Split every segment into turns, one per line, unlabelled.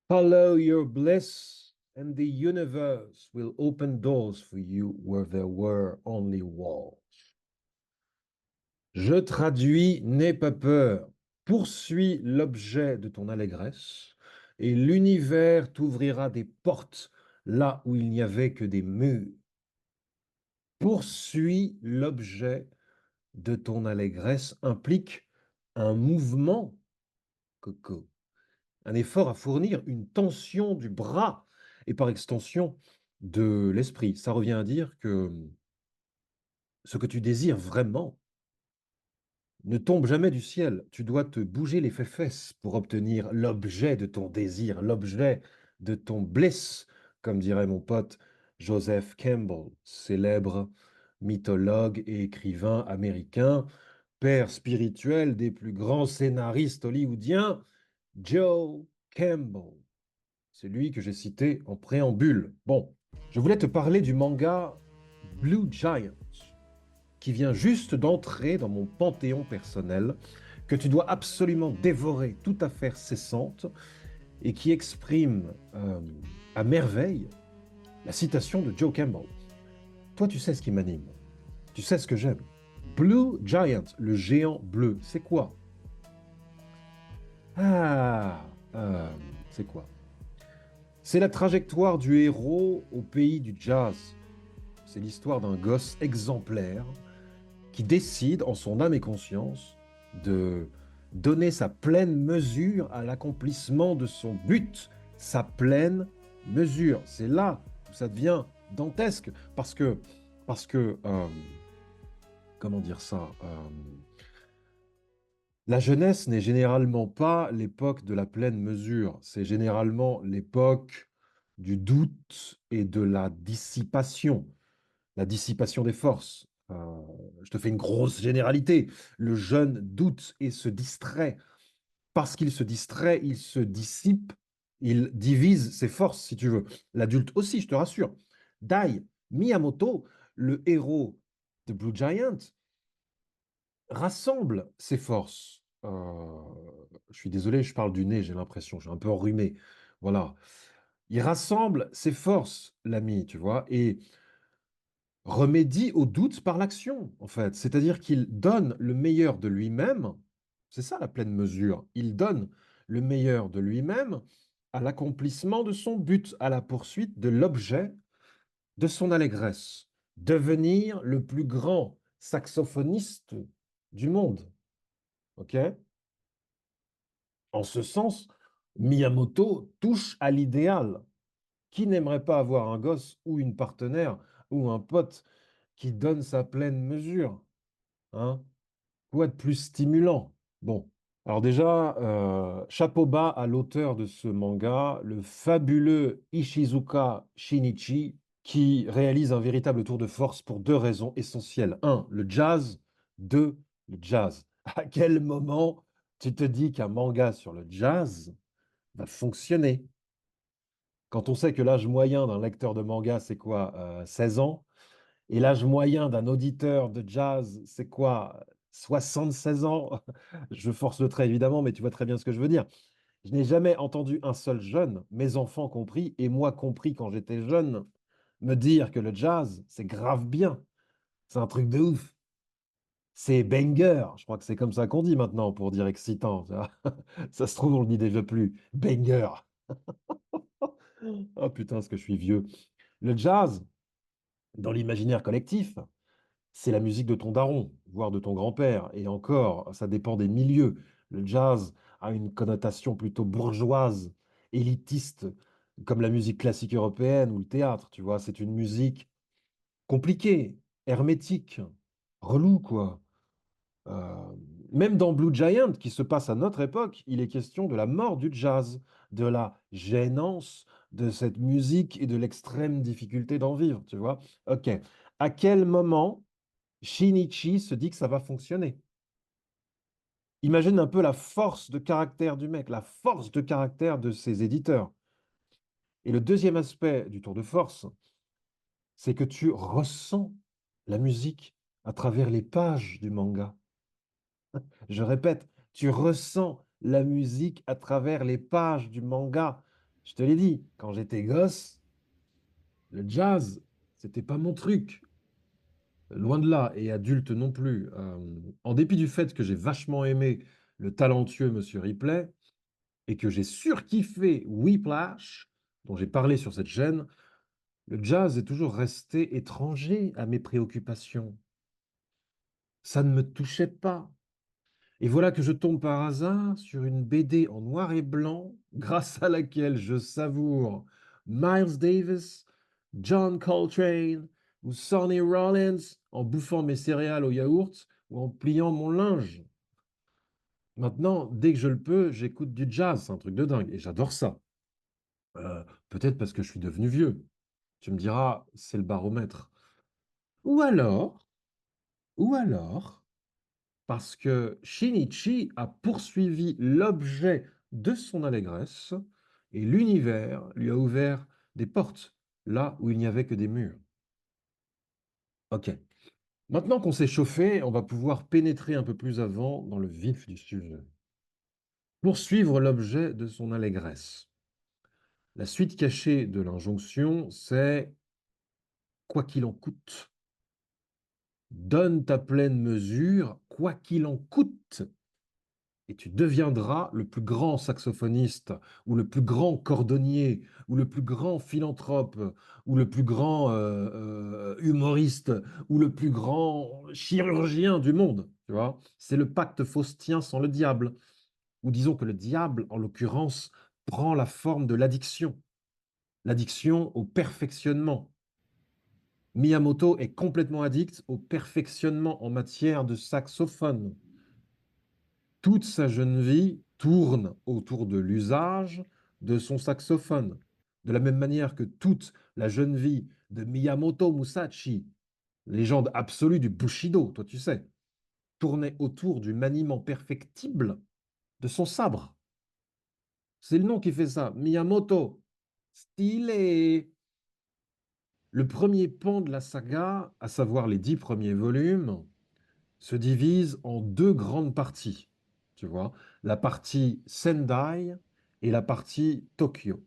Follow your bliss, and the universe will open doors for you where there were only walls. Je traduis, n'aie pas peur, poursuis l'objet de ton allégresse, et l'univers t'ouvrira des portes là où il n'y avait que des murs. Poursuis l'objet de ton allégresse implique un mouvement, coco, un effort à fournir, une tension du bras et par extension de l'esprit. Ça revient à dire que ce que tu désires vraiment ne tombe jamais du ciel. Tu dois te bouger les fesses pour obtenir l'objet de ton désir, l'objet de ton bliss, comme dirait mon pote Joseph Campbell, célèbre mythologue et écrivain américain, père spirituel des plus grands scénaristes hollywoodiens, Joe Campbell. C'est lui que j'ai cité en préambule. Bon, je voulais te parler du manga Blue Giant, qui vient juste d'entrer dans mon panthéon personnel, que tu dois absolument dévorer tout à fait cessante, et qui exprime à merveille la citation de Joe Campbell. Toi, tu sais ce qui m'anime, tu sais ce que j'aime. Blue Giant, le géant bleu, c'est quoi? Ah, c'est quoi? C'est la trajectoire du héros au pays du jazz. C'est l'histoire d'un gosse exemplaire qui décide, en son âme et conscience, de donner sa pleine mesure à l'accomplissement de son but. Sa pleine mesure. C'est là où ça devient dantesque. Parce que comment dire ça la jeunesse n'est généralement pas l'époque de la pleine mesure. C'est généralement l'époque du doute et de la dissipation des forces. Je te fais une grosse généralité. Le jeune doute et se distrait. Parce qu'il se distrait, il se dissipe, il divise ses forces, si tu veux. L'adulte aussi, je te rassure. Dai Miyamoto, le héros de Blue Giant, rassemble ses forces. Je suis désolé, je parle du nez, j'ai l'impression, j'ai un peu enrhumé. Voilà. Il rassemble ses forces, l'ami, tu vois, et remédie au doute par l'action, en fait. C'est-à-dire qu'il donne le meilleur de lui-même. C'est ça la pleine mesure. Il donne le meilleur de lui-même à l'accomplissement de son but, à la poursuite de l'objet de son allégresse. Devenir le plus grand saxophoniste du monde. OK? En ce sens, Miyamoto touche à l'idéal. Qui n'aimerait pas avoir un gosse ou une partenaire ou un pote qui donne sa pleine mesure, hein? Quoi de plus stimulant? Bon, alors déjà, chapeau bas à l'auteur de ce manga, le fabuleux Ishizuka Shinichi, qui réalise un véritable tour de force pour deux raisons essentielles. Un, le jazz. Deux, le jazz. À quel moment tu te dis qu'un manga sur le jazz va fonctionner? Quand on sait que l'âge moyen d'un lecteur de manga, c'est quoi? 16 ans. Et l'âge moyen d'un auditeur de jazz, c'est quoi? 76 ans. Je force le trait, évidemment, mais tu vois très bien ce que je veux dire. Je n'ai jamais entendu un seul jeune, mes enfants compris, et moi compris quand j'étais jeune, me dire que le jazz, c'est grave bien. C'est un truc de ouf. C'est banger. Je crois que c'est comme ça qu'on dit maintenant pour dire excitant. Tu vois. Ça se trouve, on le dit déjà plus. Banger. Oh putain, ce que je suis vieux. Le jazz, dans l'imaginaire collectif, c'est la musique de ton daron, voire de ton grand-père. Et encore, ça dépend des milieux. Le jazz a une connotation plutôt bourgeoise, élitiste, comme la musique classique européenne ou le théâtre, tu vois. C'est une musique compliquée, hermétique, relou, quoi. Euh, Même dans Blue Giant, qui se passe à notre époque, il est question de la mort du jazz, de la gênance de cette musique et de l'extrême difficulté d'en vivre, tu vois. Ok. À quel moment Shinichi se dit que ça va fonctionner? Imagine un peu la force de caractère du mec, la force de caractère de ses éditeurs. Et le deuxième aspect du tour de force, c'est que tu ressens la musique à travers les pages du manga. Je répète, tu ressens la musique à travers les pages du manga. Je te l'ai dit, quand j'étais gosse, le jazz, c'était pas mon truc. Loin de là, et adulte non plus. En dépit du fait que j'ai vachement aimé le talentueux Monsieur Ripley et que j'ai surkiffé Whiplash, dont j'ai parlé sur cette chaîne, le jazz est toujours resté étranger à mes préoccupations. Ça ne me touchait pas. Et voilà que je tombe par hasard sur une BD en noir et blanc, grâce à laquelle je savoure Miles Davis, John Coltrane ou Sonny Rollins en bouffant mes céréales au yaourt ou en pliant mon linge. Maintenant, dès que je le peux, j'écoute du jazz, c'est un truc de dingue, et j'adore ça. Peut-être parce que je suis devenu vieux. Tu me diras, c'est le baromètre. Ou alors, ou alors, parce que Shinichi a poursuivi l'objet de son allégresse et l'univers lui a ouvert des portes là où il n'y avait que des murs. Ok. Maintenant qu'on s'est chauffé, on va pouvoir pénétrer un peu plus avant dans le vif du sujet. Poursuivre l'objet de son allégresse. La suite cachée de l'injonction, c'est quoi qu'il en coûte. Donne ta pleine mesure, quoi qu'il en coûte. Et tu deviendras le plus grand saxophoniste, ou le plus grand cordonnier, ou le plus grand philanthrope, ou le plus grand humoriste, ou le plus grand chirurgien du monde. Tu vois, c'est le pacte faustien sans le diable. Ou disons que le diable, en l'occurrence, prend la forme de l'addiction au perfectionnement. Miyamoto est complètement addict au perfectionnement en matière de saxophone. Toute sa jeune vie tourne autour de l'usage de son saxophone, de la même manière que toute la jeune vie de Miyamoto Musashi, légende absolue du Bushido, toi tu sais, tournait autour du maniement perfectible de son sabre. C'est le nom qui fait ça, Miyamoto. Stylé. Le premier pan de la saga, à savoir les 10 premiers volumes, se divise en deux grandes parties. Tu vois, la partie Sendai et la partie Tokyo.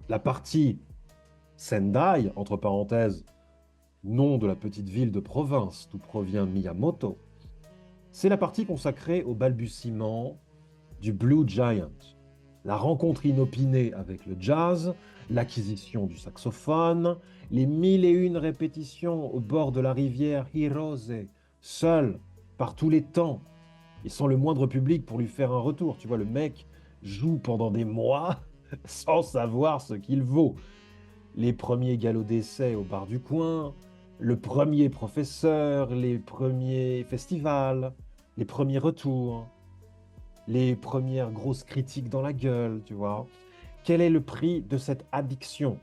La partie Sendai, entre parenthèses, nom de la petite ville de province d'où provient Miyamoto, c'est la partie consacrée au balbutiement du Blue Giant, la rencontre inopinée avec le jazz, l'acquisition du saxophone, les mille et une répétitions au bord de la rivière Hirose, seul, par tous les temps, et sans le moindre public pour lui faire un retour. Tu vois, le mec joue pendant des mois sans savoir ce qu'il vaut. Les premiers galops d'essai au bar du coin, le premier professeur, les premiers festivals, les premiers retours, les premières grosses critiques dans la gueule, tu vois. Quel est le prix de cette addiction?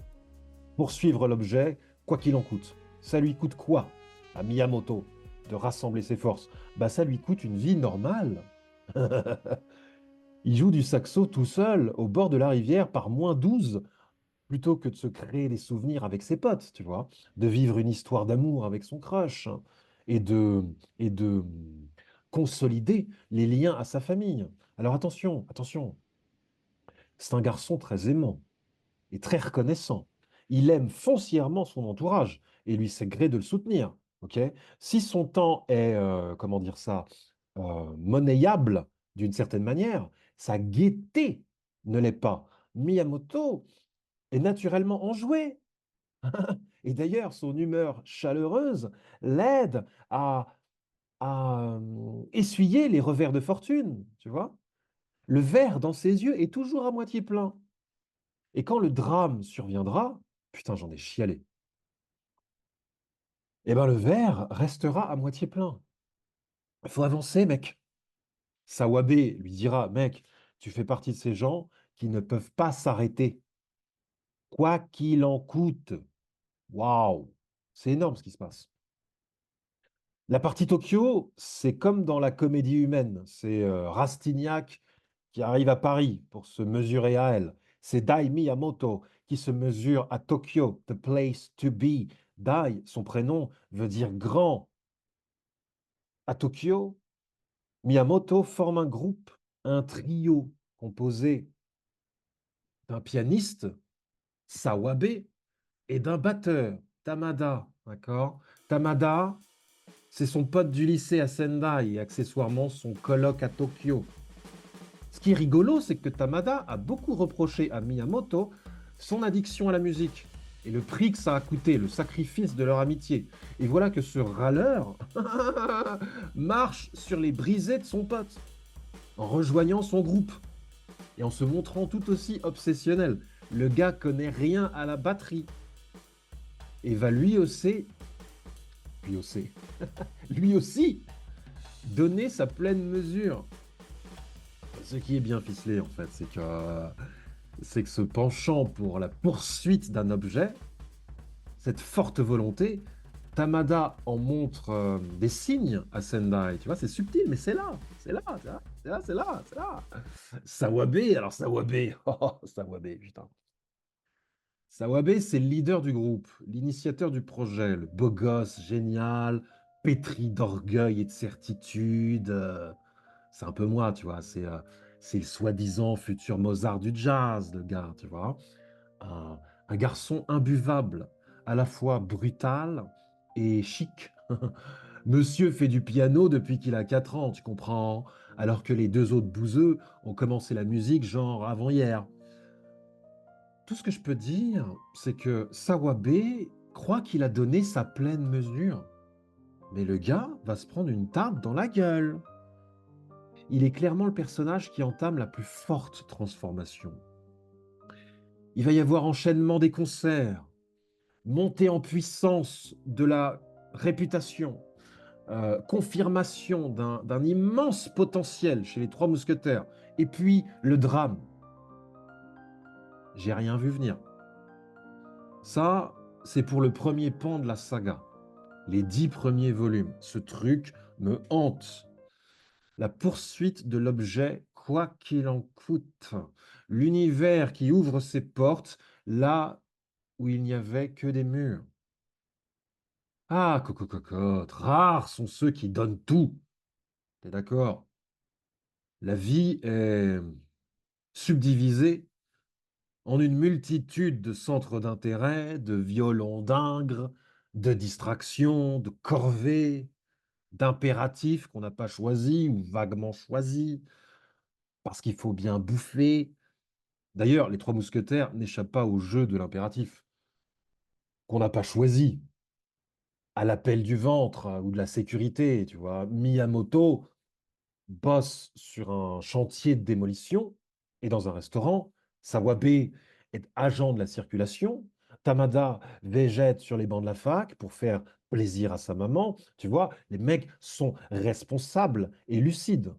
Poursuivre l'objet, quoi qu'il en coûte. Ça lui coûte quoi à Miyamoto de rassembler ses forces? Bah ça lui coûte une vie normale. Il joue du saxo tout seul au bord de la rivière par -12 plutôt que de se créer des souvenirs avec ses potes, tu vois, de vivre une histoire d'amour avec son crush hein, et de consolider les liens à sa famille. Alors attention, attention, c'est un garçon très aimant et très reconnaissant. Il aime foncièrement son entourage et lui c'est gré de le soutenir. Ok. Si son temps est, comment dire ça, monnayable d'une certaine manière, sa gaieté ne l'est pas. Miyamoto est naturellement enjoué. Et d'ailleurs, son humeur chaleureuse l'aide à essuyer les revers de fortune, tu vois. Le verre dans ses yeux est toujours à moitié plein. Et quand le drame surviendra, putain, j'en ai chialé, eh ben le verre restera à moitié plein. Il faut avancer, mec. Sawabe lui dira, mec, tu fais partie de ces gens qui ne peuvent pas s'arrêter, quoi qu'il en coûte. Waouh, c'est énorme ce qui se passe. La partie Tokyo, c'est comme dans la comédie humaine. C'est Rastignac qui arrive à Paris pour se mesurer à elle. C'est Dai Miyamoto qui se mesure à Tokyo, the place to be. Dai, son prénom, veut dire grand. À Tokyo, Miyamoto forme un groupe, un trio composé d'un pianiste, Sawabe, et d'un batteur, Tamada, d'accord? Tamada, c'est son pote du lycée à Sendai et accessoirement son coloc à Tokyo. Ce qui est rigolo, c'est que Tamada a beaucoup reproché à Miyamoto son addiction à la musique et le prix que ça a coûté, le sacrifice de leur amitié. Et voilà que ce râleur marche sur les brisées de son pote en rejoignant son groupe et en se montrant tout aussi obsessionnel. Le gars connaît rien à la batterie et va lui aussi, lui aussi donner sa pleine mesure. Ce qui est bien ficelé en fait, c'est que ce penchant pour la poursuite d'un objet, cette forte volonté, Tamada en montre des signes à Sendai. Tu vois, c'est subtil, mais c'est là, tu vois, c'est là, c'est là, c'est là. Sawabe, alors Sawabe, oh, Sawabe, putain. Sawabe, c'est le leader du groupe, l'initiateur du projet, le beau gosse génial, pétri d'orgueil et de certitude. C'est un peu moi, tu vois. C'est le soi-disant futur Mozart du jazz, le gars, tu vois. Un, un garçon imbuvable, à la fois brutal et chic. Monsieur fait du piano depuis qu'il a 4 ans, tu comprends? Alors que les deux autres bouseux ont commencé la musique genre avant-hier. Tout ce que je peux dire, c'est que Sawabe croit qu'il a donné sa pleine mesure. Mais le gars va se prendre une tarte dans la gueule. Il est clairement le personnage qui entame la plus forte transformation. Il va y avoir enchaînement des concerts, montée en puissance de la réputation, confirmation d'un immense potentiel chez les Trois Mousquetaires, et puis le drame. J'ai rien vu venir. Ça, c'est pour le premier pan de la saga, les 10 premiers volumes. Ce truc me hante. La poursuite de l'objet, quoi qu'il en coûte. L'univers qui ouvre ses portes là où il n'y avait que des murs. Ah, coco cocotte, rares sont ceux qui donnent tout. T'es d'accord? La vie est subdivisée en une multitude de centres d'intérêt, de violons d'ingres, de distractions, de corvées, d'impératifs qu'on n'a pas choisis ou vaguement choisis, parce qu'il faut bien bouffer. D'ailleurs, les Trois Mousquetaires n'échappent pas au jeu de l'impératif, qu'on n'a pas choisi, à l'appel du ventre ou de la sécurité, tu vois. Miyamoto bosse sur un chantier de démolition et dans un restaurant. Sawabe est agent de la circulation. Tamada végète sur les bancs de la fac pour faire plaisir à sa maman. Tu vois, les mecs sont responsables et lucides.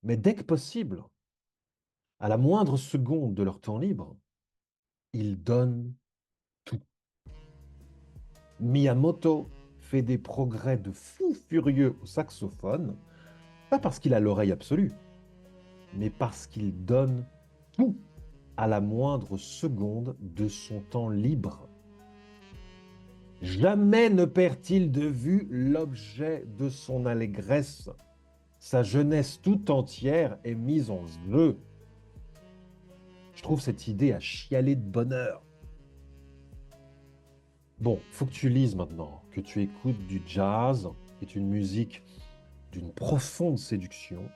Mais dès que possible, à la moindre seconde de leur temps libre, ils donnent tout. Miyamoto fait des progrès de fou furieux au saxophone, pas parce qu'il a l'oreille absolue, mais parce qu'il donne tout à la moindre seconde de son temps libre. Jamais ne perd-il de vue l'objet de son allégresse. Sa jeunesse tout entière est mise en jeu. Je trouve cette idée à chialer de bonheur. Bon, faut que tu lises maintenant, que tu écoutes du jazz, qui est une musique d'une profonde séduction,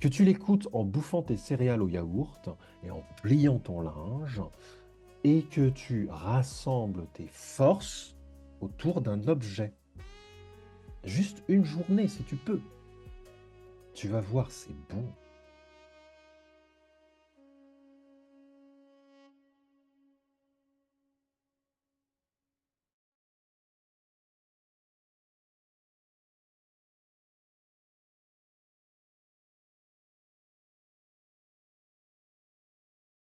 que tu l'écoutes en bouffant tes céréales au yaourt et en pliant ton linge, et que tu rassembles tes forces autour d'un objet. Juste une journée si tu peux. Tu vas voir, c'est bon.